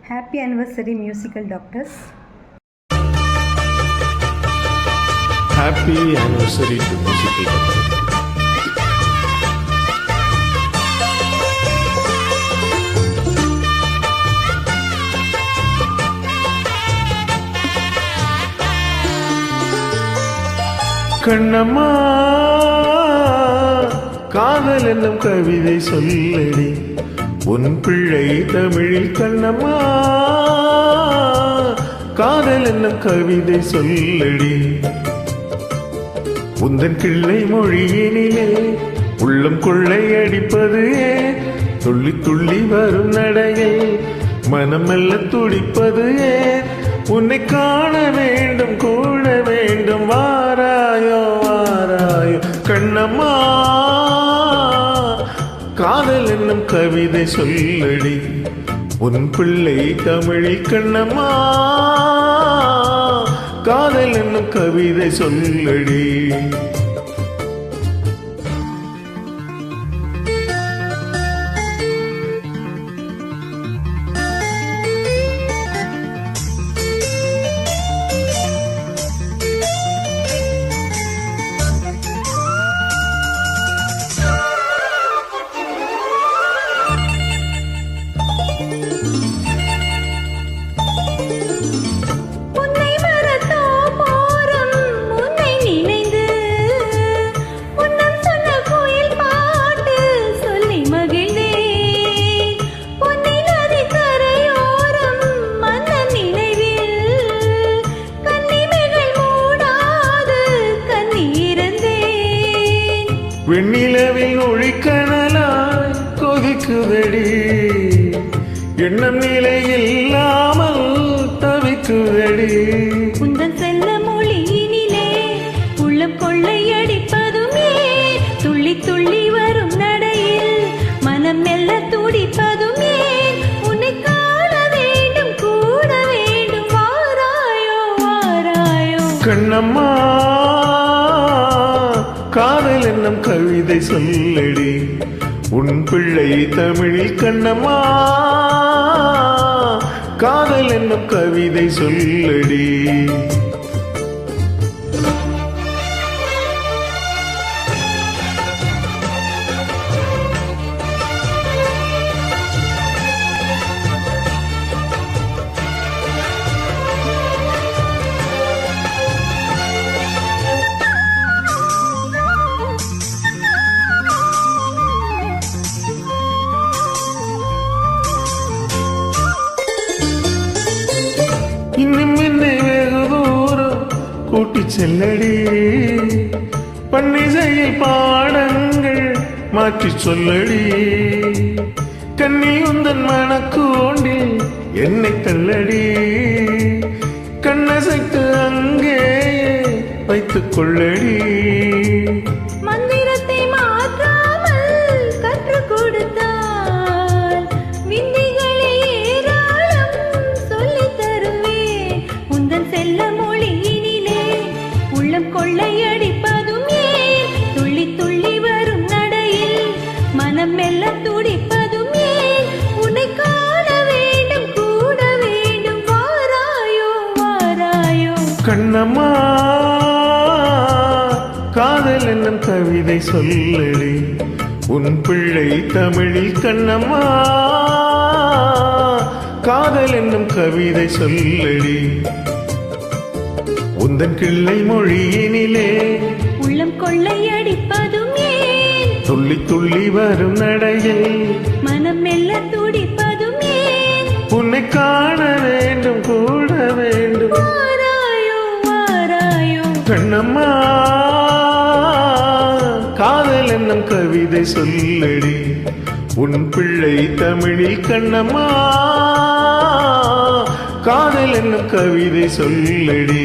Happy anniversary, musical doctors. Happy anniversary to musical doctors. Kannamma காதல் என்னும் கவிதை சொல்லடி உன் பிள்ளை தமிழில். கண்ணம்மா காதல் என்னும் கவிதை சொல்லடி உந்தன் கிள்ளை மொழியினிலே உள்ளம் கொள்ளை அடிப்பது துள்ளி துள்ளி வரும் நடையில் மனமெல்ல துடிப்பது உன்னை காண வேண்டும் கூட வேண்டும் வாராயோ வாராயோ. கண்ணம்மா காதல் என்னும் கவிதை சொல்லடி உன் பிள்ளை தமிழில். கண்ணம்மா காதல் என்னும் கவிதை சொல்லடி. வெண்ணிலவில் ஒழிக்கணலாய் கொதிக்குதடி எண்ணம் நிலை இல்லாமல் தவிக்குதடி. உந்தன் செல்ல மொழியினிலே உள்ளம் கொள்ளை அடிப்பதுமே துள்ளி துள்ளி வரும் நடையில் மனம் மெல்ல துடிப்பதுமே உன்னை காண வேண்டும் கூட வேண்டும் வாராயோ வாராயோ. கண்ணம்மா காதல் என்னும் கவிதை சொல்லடி உன் பிள்ளை தமிழில். கண்ணம்மா காதல் என்னும் கவிதை சொல்லடி. இன்னும் என்னை வெகு தூரம் கூட்டி செல்லடி பன்னிசையில் பாடங்கள் மாற்றி சொல்லடி. கண்ணில் உந்தன் மனக்கூண்டில் என்னை தள்ளடி கண்ணசைத்து அங்கே வைத்துக் கொள்ளடி. மந்திரத்தை மாற்றாமல் கற்றுக் கொடுத்தால் விந்தைகளை ஏராளம் சொல்லித் தருவேன். உந்தன் செல்ல மொழியினிலே உள்ளம் கொள்ளை அடிப்பதும் ஏன் துள்ளி துள்ளி வரும் நடையில் மனம் மெல்ல துடிப்பதும் ஏன் உன்னை காண வேண்டும் கூட வேண்டும் வாராயோ வாராயோ. கண்ணம்மா காதல் என்னும் கவிதை சொல்லடி உன் பிள்ளை தமிழில். கண்ணம்மா காதல் என்னும் கவிதை சொல்லடி உந்தன் கிள்ளை மொழியினிலே உள்ளம் கொள்ளை அடிப்பதும் ஏன் துள்ளி துள்ளி வரும் நடையில் மனம் மெல்ல துடிப்பதும் ஏன் உன்னை காண வேண்டும் கூட வேண்டும் வாராயோ வாராயோ. கண்ணம்மா காதல் என்னும் கவிதை சொல்லடி உன் பிள்ளை தமிழில். கண்ணம்மா காதல் என்னும் கவிதை சொல்லடி.